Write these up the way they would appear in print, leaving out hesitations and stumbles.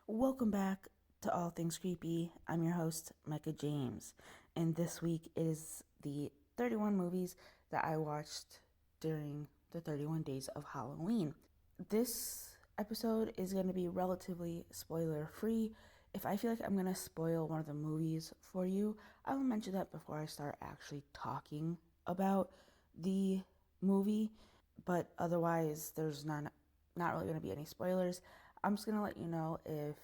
Welcome back to All Things Creepy. I'm your host, Micah James, and this week is the 31 movies that I watched during the 31 days of Halloween. This episode is going to be relatively spoiler free. If I feel like I'm going to spoil one of the movies for you, I will mention that before I start actually talking about the movie, but otherwise, there's not really going to be any spoilers. I'm just going to let you know if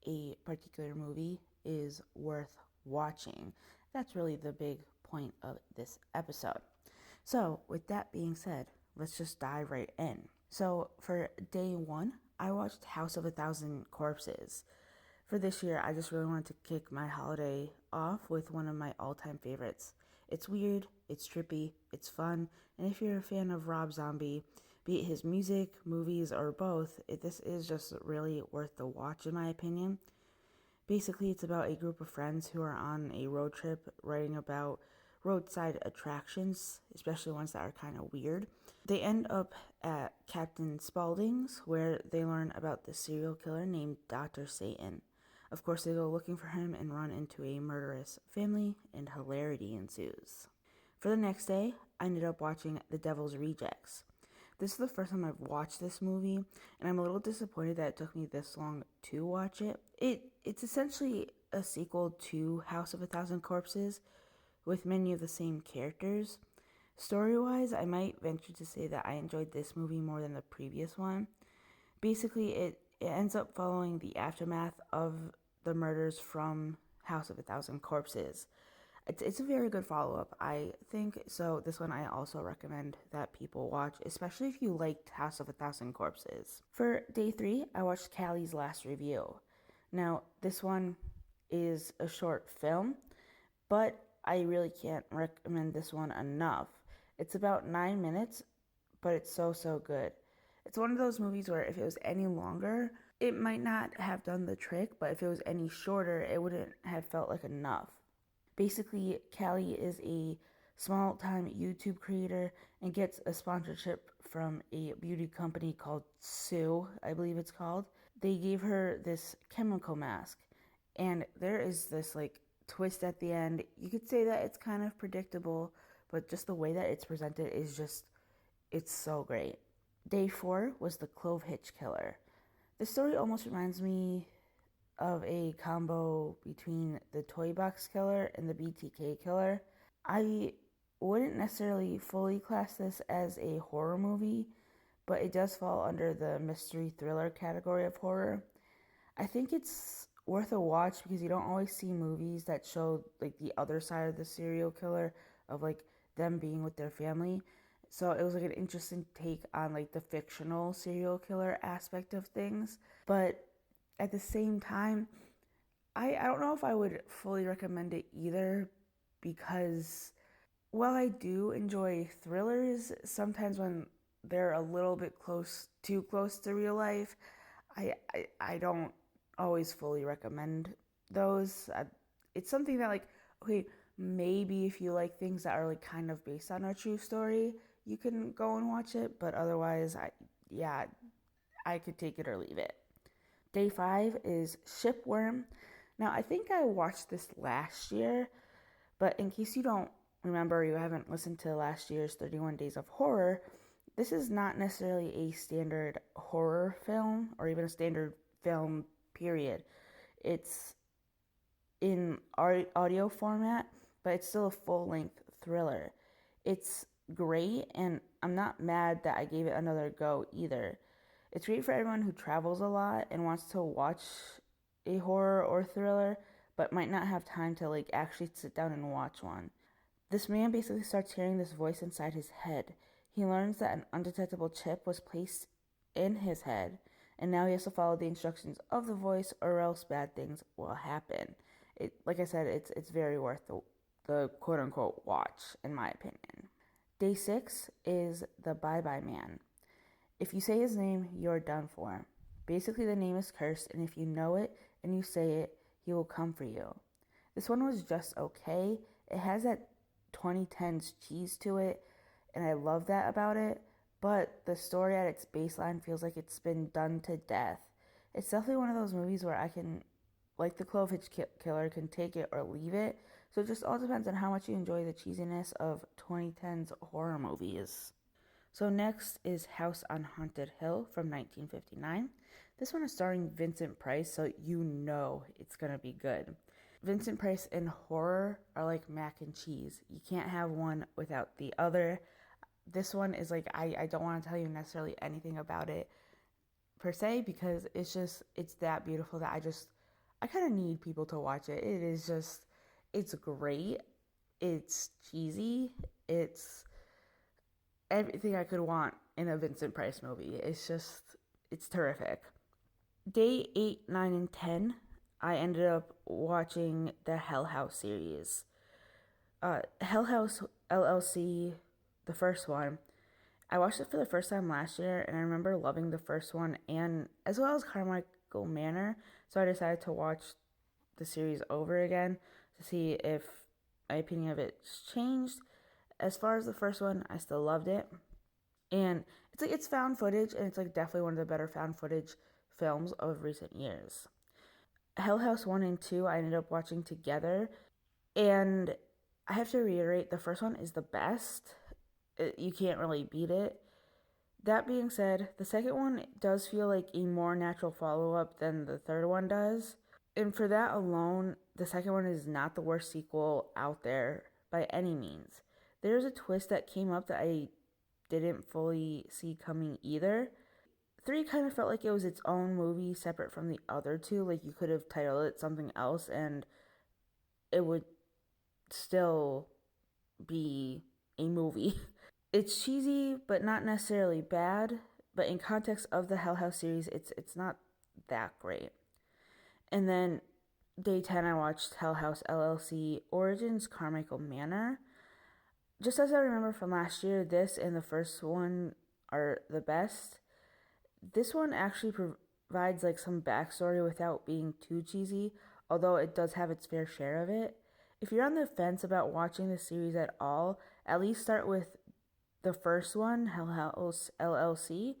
a particular movie is worth watching. That's really the big point of this episode. So, with that being said, let's just dive right in. So, for day one, I watched House of a Thousand Corpses. For this year, I just really wanted to kick my holiday off with one of my all time favorites. It's weird, it's trippy, it's fun, and if you're a fan of Rob Zombie, be it his music, movies, or both, this is just really worth the watch, in my opinion. Basically, it's about a group of friends who are on a road trip writing about roadside attractions, especially ones that are kind of weird. They end up at Captain Spaulding's, where they learn about the serial killer named Dr. Satan. Of course, they go looking for him and run into a murderous family, and hilarity ensues. For the next day, I ended up watching The Devil's Rejects. This is the first time I've watched this movie, and I'm a little disappointed that it took me this long to watch it. It's essentially a sequel to House of a Thousand Corpses, with many of the same characters. Story-wise, I might venture to say that I enjoyed this movie more than the previous one. Basically, it ends up following the aftermath of the murders from House of a Thousand Corpses. It's a very good follow up, I think. So, this one I also recommend that people watch, especially if you liked House of a Thousand Corpses. For day three, I watched Callie's Last Review. Now, this one is a short film, but I really can't recommend this one enough. It's about 9 minutes, but it's so good. It's one of those movies where if it was any longer, it might not have done the trick, but if it was any shorter, it wouldn't have felt like enough. Basically, Callie is a small time YouTube creator and gets a sponsorship from a beauty company called Sue, I believe it's called. They gave her this chemical mask, and there is this like twist at the end. You could say that it's kind of predictable, but just the way that it's presented is just, it's so great. Day four was the Clove Hitch Killer. The story almost reminds me of a combo between the Toy Box Killer and the BTK Killer. I wouldn't necessarily fully class this as a horror movie, but it does fall under the mystery thriller category of horror. I think it's worth a watch because you don't always see movies that show like the other side of the serial killer, of like them being with their family. So it was like an interesting take on like the fictional serial killer aspect of things. But at the same time, I don't know if I would fully recommend it either, because while I do enjoy thrillers, sometimes when they're a little bit too close to real life, I don't always fully recommend those. It's something that, like, okay, maybe if you like things that are like kind of based on a true story, you can go and watch it, but otherwise, yeah, I could take it or leave it. Day five is Shipworm. Now, I think I watched this last year, but in case you don't remember, you haven't listened to last year's 31 Days of Horror, this is not necessarily a standard horror film or even a standard film, period. It's in audio format, but it's still a full length thriller. It's great, and I'm not mad that I gave it another go either. It's great for everyone who travels a lot and wants to watch a horror or thriller, but might not have time to like actually sit down and watch one. This man basically starts hearing this voice inside his head. He learns that an undetectable chip was placed in his head, and now he has to follow the instructions of the voice, or else bad things will happen. Like I said, it's very worth the quote unquote watch, in my opinion. Day six is the Bye Bye Man. If you say his name, you're done for. Basically, the name is cursed, and if you know it and you say it, he will come for you. This one was just okay. It has that 2010s cheese to it, and I love that about it, but the story at its baseline feels like it's been done to death. It's definitely one of those movies where I can, like the Clove Hitch Killer, can take it or leave it. So it just all depends on how much you enjoy the cheesiness of 2010's horror movies. So next is House on Haunted Hill from 1959. This one is starring Vincent Price, so you know it's gonna be good. Vincent Price and horror are like mac and cheese. You can't have one without the other. This one is like, I don't want to tell you necessarily anything about it per se, because it's that beautiful that I kind of need people to watch it. It is just, it's great. It's cheesy. It's everything I could want in a Vincent Price movie. It's terrific. Day 8, 9, and 10, I ended up watching the Hell House series. Hell House LLC, the first one, I watched it for the first time last year, and I remember loving the first one, and as well as Carmichael Manor. So I decided to watch the series over again to see if my opinion of it's changed. As far as the first one, I still loved it, and it's found footage, and it's like definitely one of the better found footage films of recent years. Hell House 1 and 2 I ended up watching together, and I have to reiterate, the first one is the best. You can't really beat it. That being said, the second one does feel like a more natural follow up than the third one does. And for that alone, the second one is not the worst sequel out there by any means. There's a twist that came up that I didn't fully see coming either. 3 kind of felt like it was its own movie separate from the other two. Like you could have titled it something else and it would still be a movie. It's cheesy, but not necessarily bad. But in context of the Hell House series, it's not that great. And then day 10, I watched Hell House LLC Origins Carmichael Manor. Just as I remember from last year, this and the first one are the best. This one actually provides like some backstory without being too cheesy, although it does have its fair share of it. If you're on the fence about watching the series at all, at least start with the first one, Hell House LLC,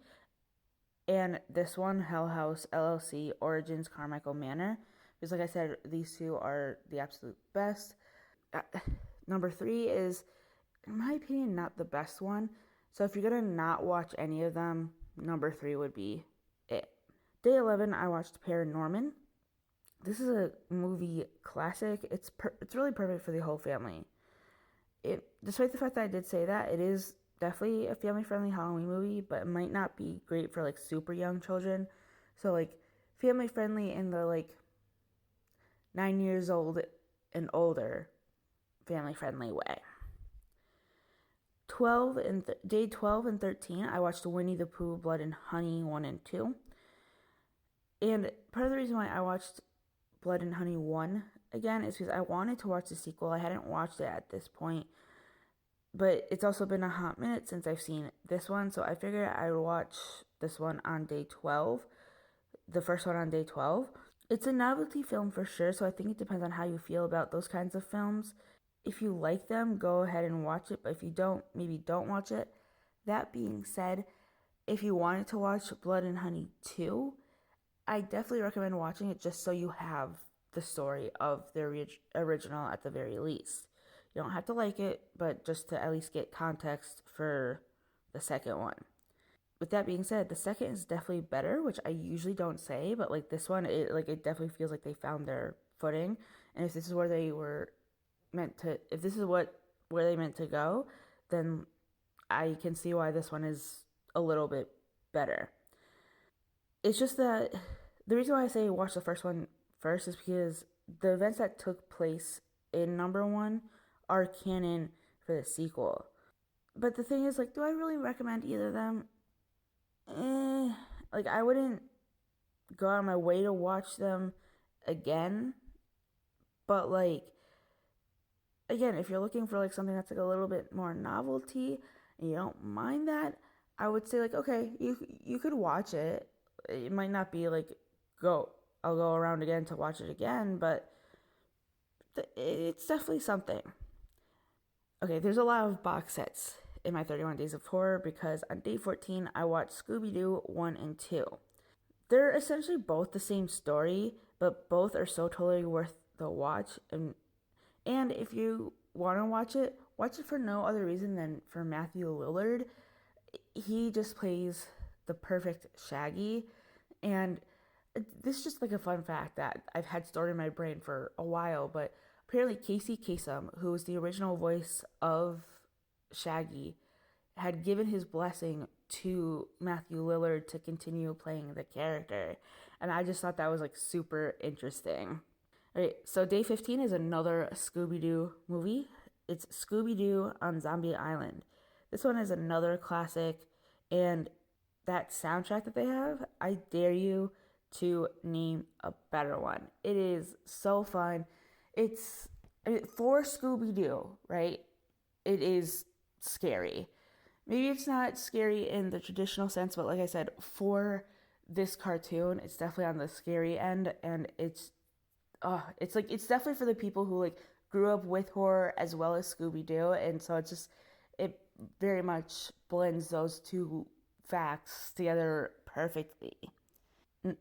and this one, Hell House LLC Origins Carmichael Manor. Because, like I said, these two are the absolute best. Number 3 is, in my opinion, not the best one. So, if you're going to not watch any of them, number 3 would be it. Day 11, I watched Paranorman. This is a movie classic. It's really perfect for the whole family. Despite the fact that I did say that, it is definitely a family-friendly Halloween movie, but it might not be great for like super young children. So like family-friendly in the like 9 years old and older family-friendly way. Day 12 and 13, I watched Winnie the Pooh, Blood and Honey 1 and 2. And part of the reason why I watched Blood and Honey 1 again is because I wanted to watch the sequel. I hadn't watched it at this point. But it's also been a hot minute since I've seen this one, so I figured I would watch this one on day 12, the first one on day 12. It's a novelty film for sure, so I think it depends on how you feel about those kinds of films. If you like them, go ahead and watch it, but if you don't, maybe don't watch it. That being said, if you wanted to watch Blood and Honey 2, I definitely recommend watching it just so you have the story of the original at the very least. You don't have to like it, but just to at least get context for the second one. With that being said, the second is definitely better, which I usually don't say, but like this one, it definitely feels like they found their footing. And if this is where they were meant to, if this is where they meant to go, then I can see why this one is a little bit better. It's just that the reason why I say watch the first one first is because the events that took place in number 1 are canon for the sequel. But the thing is, like, do I really recommend either of them? Like, I wouldn't go out of my way to watch them again. But, like, again, if you're looking for, like, something that's, like, a little bit more novelty and you don't mind that, I would say, like, okay, you could watch it. It might not be, like, I'll go around again to watch it again, but it's definitely something. Okay, there's a lot of box sets in my 31 Days of Horror because on day 14, I watched Scooby-Doo 1 and 2. they're essentially both the same story, but both are so totally worth the watch. And if you want to watch it for no other reason than for Matthew Lillard. He just plays the perfect Shaggy. And this is just like a fun fact that I've had stored in my brain for a while, but apparently Casey Kasem, who was the original voice of Shaggy, had given his blessing to Matthew Lillard to continue playing the character. And I just thought that was like super interesting. All right, so Day 15 is another Scooby Doo movie. It's Scooby Doo on Zombie Island. This one is another classic, and that soundtrack that they have, I dare you to name a better one. It is so fun. It's for Scooby Doo, right? It is scary. Maybe it's not scary in the traditional sense, but like I said, for this cartoon, it's definitely on the scary end, and it's definitely for the people who like grew up with horror as well as Scooby Doo, and so it very much blends those two facts together perfectly.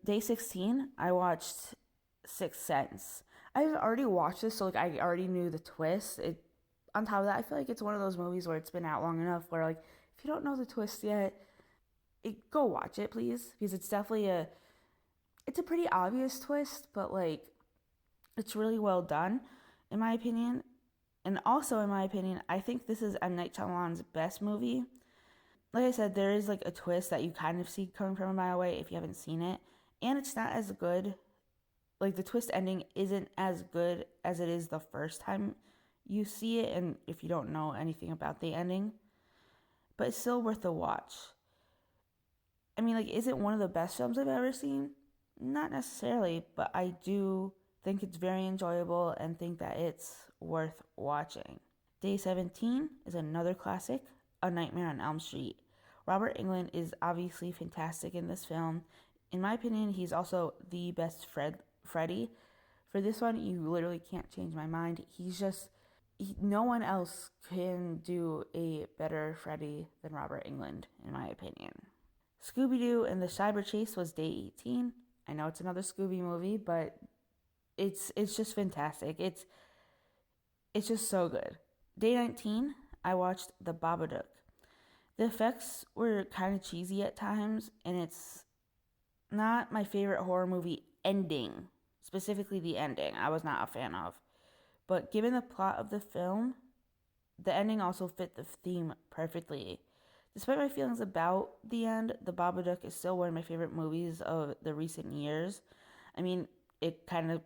Day 16, I watched Sixth Sense. I've already watched this, so like I already knew the twist. It On top of that, I feel like it's one of those movies where it's been out long enough where like if you don't know the twist yet, go watch it, please, because it's a pretty obvious twist, but like it's really well done, in my opinion. And also, in my opinion, I think this is M. Night Shyamalan's best movie. Like I said, there is like a twist that you kind of see coming from a mile away if you haven't seen it. And it's not as good. Like the twist ending isn't as good as it is the first time you see it, and if you don't know anything about the ending. But it's still worth a watch. I mean, like, is it one of the best films I've ever seen? Not necessarily, but I do think it's very enjoyable and think that it's worth watching. Day 17 is another classic, A Nightmare on Elm Street. Robert Englund is obviously fantastic in this film. In my opinion, he's also the best Freddy. For this one, you literally can't change my mind. No one else can do a better Freddy than Robert Englund, in my opinion. Scooby-Doo and the Cyber Chase was day 18. I know it's another Scooby movie, but it's just fantastic. It's just so good. Day 19, I watched The Babadook. The effects were kind of cheesy at times, and it's not my favorite horror movie ending. Specifically, the ending, I was not a fan of. But given the plot of the film, the ending also fit the theme perfectly. Despite my feelings about the end, The Babadook is still one of my favorite movies of the recent years. I mean, it kind of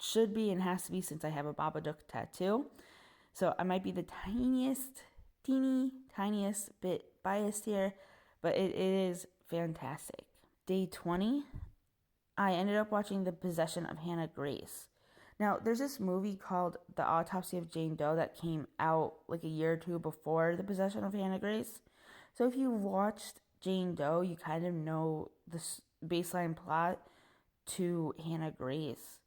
should be and has to be since I have a Babadook tattoo. So I might be the tiniest bit biased here, but it is fantastic. Day 20, I ended up watching The Possession of Hannah Grace. Now, there's this movie called The Autopsy of Jane Doe that came out like a year or two before The Possession of Hannah Grace. So if you watched Jane Doe, you kind of know the baseline plot to Hannah Grace.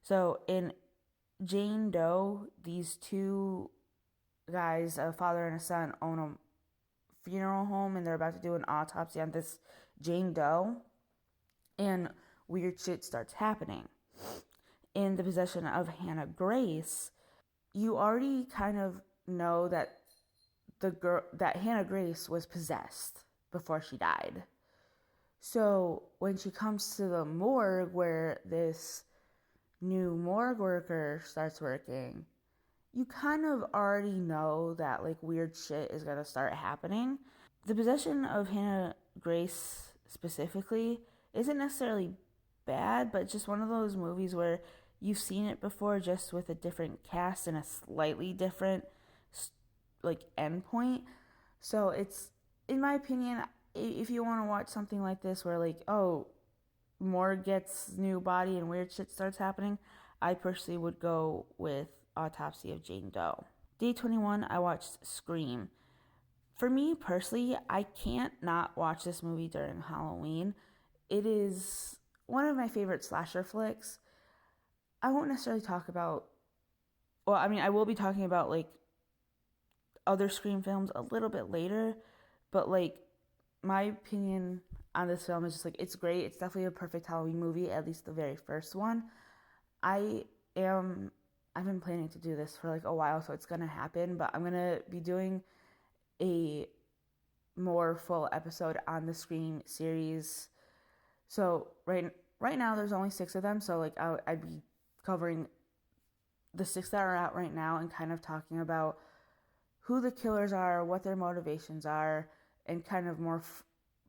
So in Jane Doe, these two guys, a father and a son, own a funeral home, and they're about to do an autopsy on this Jane Doe, and weird shit starts happening. In The Possession of Hannah Grace, you already kind of know that that Hannah Grace was possessed before she died. So when she comes to the morgue where this new morgue worker starts working, you kind of already know that like weird shit is gonna start happening. The Possession of Hannah Grace specifically isn't necessarily bad, but it's just one of those movies where you've seen it before, just with a different cast and a slightly different like endpoint. So it's, in my opinion, if you want to watch something like this where like, oh, more gets new body and weird shit starts happening, I personally would go with Autopsy of Jane Doe. Day 21, I watched Scream. For me personally, I can't not watch this movie during Halloween. It is one of my favorite slasher flicks. I won't necessarily talk about, well, I mean, I will be talking about like other Scream films a little bit later, but like my opinion on this film is just like, it's great. It's definitely a perfect Halloween movie, at least the very first one. I've been planning to do this for like a while, so it's gonna happen, but I'm gonna be doing a more full episode on the Scream series. So right now there's only 6 of them, so like I'd be covering the 6 that are out right now and kind of talking about who the killers are, what their motivations are, and kind of more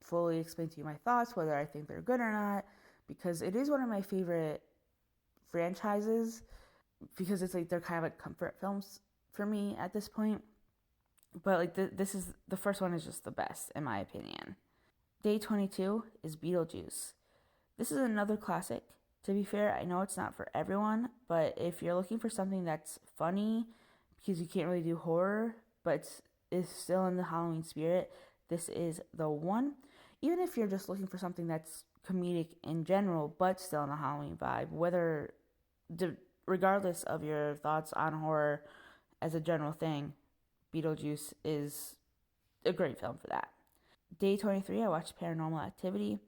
fully explain to you my thoughts, whether I think they're good or not, because it is one of my favorite franchises, because it's like they're kind of like comfort films for me at this point. But like this is the first one is just the best in my opinion. Day 22 is Beetlejuice. This is another classic. To be fair, I know it's not for everyone, but if you're looking for something that's funny, because you can't really do horror, but is still in the Halloween spirit, this is the one. Even if you're just looking for something that's comedic in general, but still in the Halloween vibe, regardless of your thoughts on horror as a general thing, Beetlejuice is a great film for that. Day 23, I watched Paranormal Activity.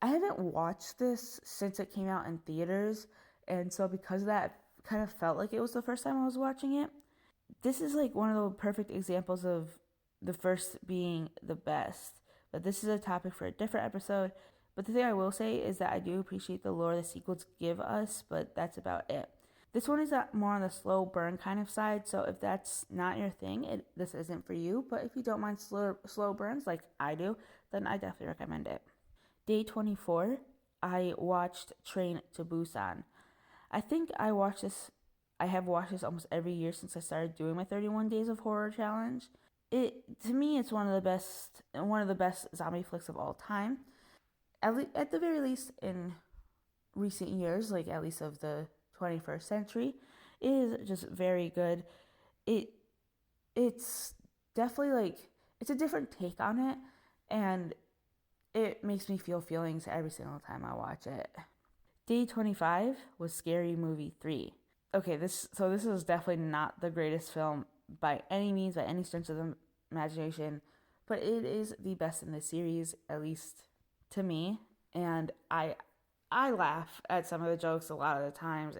I haven't watched this since it came out in theaters, and so because of that, it kind of felt like it was the first time I was watching it. This is like one of the perfect examples of the first being the best, but this is a topic for a different episode. But the thing I will say is that I do appreciate the lore the sequels give us, but that's about it. This one is more on the slow burn kind of side, so if that's not your thing, this isn't for you. But if you don't mind slow burns like I do, then I definitely recommend it. Day 24, I watched Train to Busan. I think I have watched this almost every year since I started doing my 31 Days of Horror challenge. To me, it's one of the best zombie flicks of all time. At the very least, in recent years, like at least of the 21st century, it is just very good. It's definitely like, it's a different take on it, and it makes me feel feelings every single time I watch it. Day 25 was Scary Movie 3. Okay, this is definitely not the greatest film by any means, by any stretch of the imagination, but it is the best in the series, at least to me, and I laugh at some of the jokes a lot of the times.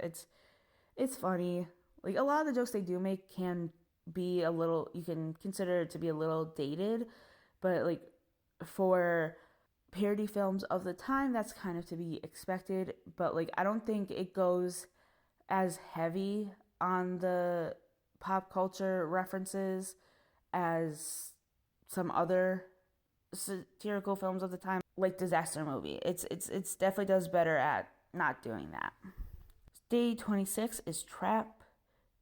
It's funny. Like, a lot of the jokes they do make can be you can consider it to be a little dated, but like for parody films of the time, that's kind of to be expected. But like, I don't think it goes as heavy on the pop culture references as some other satirical films of the time, like Disaster Movie. It's definitely does better at not doing that. Day 26 is Trap.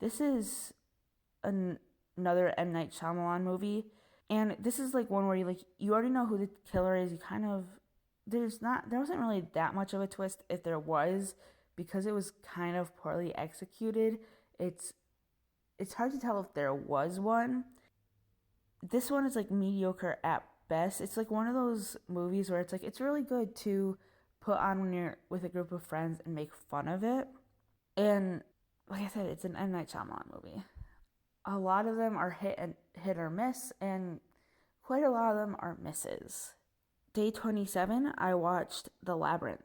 This is another M. Night Shyamalan movie, and this is like one where you already know who the killer is. There wasn't really that much of a twist, if there was, because it was kind of poorly executed. It's hard to tell if there was one. This one is like mediocre at best. It's like one of those movies where it's like, it's really good to put on when you're with a group of friends and make fun of it. And like I said, it's an M. Night Shyamalan movie. A lot of them are hit or miss, and quite a lot of them are misses. Day 27, I watched The Labyrinth.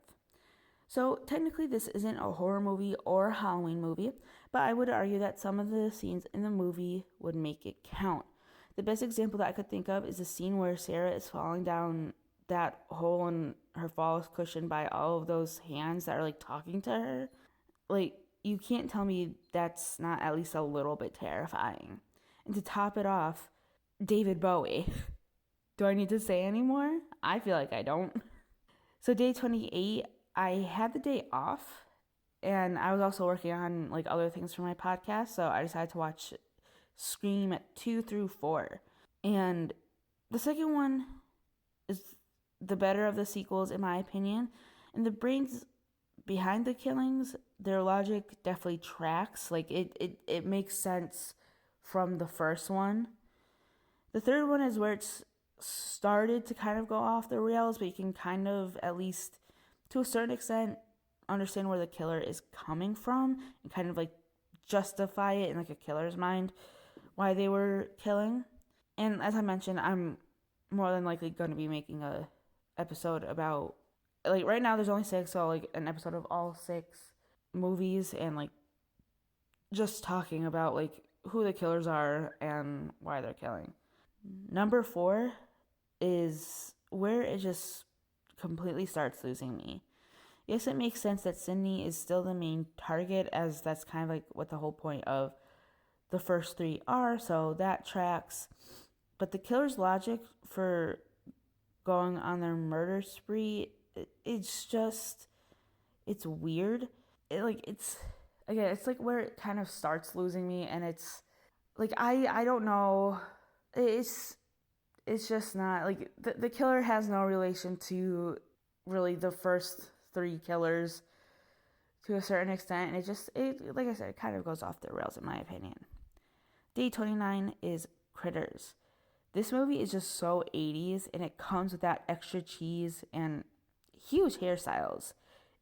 So technically this isn't a horror movie or a Halloween movie, but I would argue that some of the scenes in the movie would make it count. The best example that I could think of is the scene where Sarah is falling down that hole and her fall is cushioned by all of those hands that are like talking to her. Like, you can't tell me that's not at least a little bit terrifying. And to top it off, David Bowie. Do I need to say any more? I feel like I don't. So day 28, I had the day off, and I was also working on like other things for my podcast, so I decided to watch Scream 2 through 4. And the second one is the better of the sequels, in my opinion. And the brains behind the killings, their logic definitely tracks. Like, it makes sense from the first one. The third one is where it's started to kind of go off the rails, but you can kind of, at least to a certain extent, understand where the killer is coming from and kind of like justify it in like a killer's mind why they were killing. And as I mentioned, I'm more than likely going to be making a episode about, like, right now there's only 6, so like an episode of all 6 movies, and like just talking about like who the killers are and why they're killing. Number 4 is where it just completely starts losing me. Yes, it makes sense that Sydney is still the main target, as that's kind of like what the whole point of the first 3 are, so that tracks. But the killer's logic for going on their murder spree, it's just, it's weird. It's like where it kind of starts losing me, and it's like I don't know. It's it's just not like the killer has no relation to really the first 3 killers to a certain extent, and it like I said, it kind of goes off the rails in my opinion. Day 29 is Critters. This movie is just so 80s, and it comes with that extra cheese and huge hairstyles.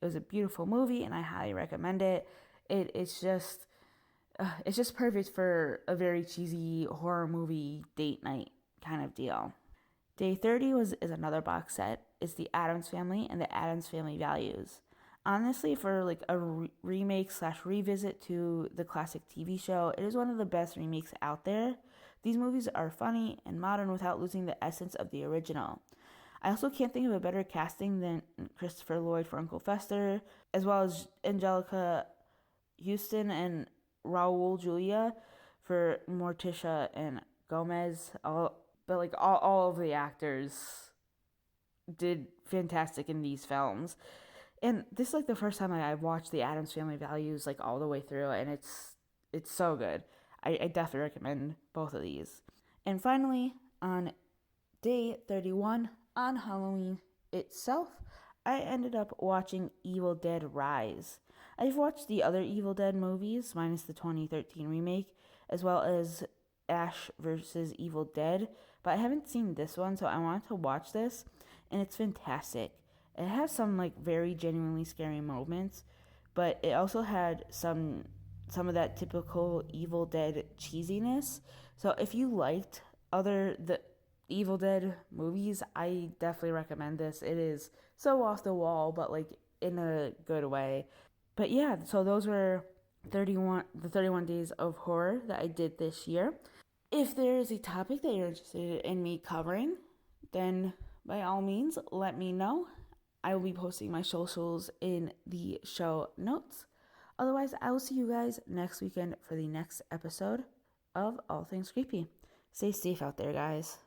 It was a beautiful movie, and I highly recommend it. It's just perfect for a very cheesy horror movie date night kind of deal. Day 30 is another box set. It's The Addams Family and The Addams Family Values. Honestly, for like a remake / revisit to the classic TV show, it is one of the best remakes out there. These movies are funny and modern without losing the essence of the original. I also can't think of a better casting than Christopher Lloyd for Uncle Fester, as well as Angelica Houston and Raul Julia for Morticia and Gomez. All of the actors did fantastic in these films. And this is like the first time I've watched The Addams Family Values like all the way through, and it's so good. I definitely recommend both of these. And finally, on day 31, on Halloween itself, I ended up watching Evil Dead Rise. I've watched the other Evil Dead movies, minus the 2013 remake, as well as Ash vs. Evil Dead, but I haven't seen this one, so I wanted to watch this, and it's fantastic. It has some like very genuinely scary moments, but it also had some of that typical Evil Dead cheesiness. So if you liked the Evil Dead movies, I definitely recommend this. It is so off the wall, but like in a good way. But yeah, so those were the 31 days of horror that I did this year. If there is a topic that you're interested in me covering, then by all means, let me know. I will be posting my socials in the show notes. Otherwise, I will see you guys next weekend for the next episode of All Things Creepy. Stay safe out there, guys.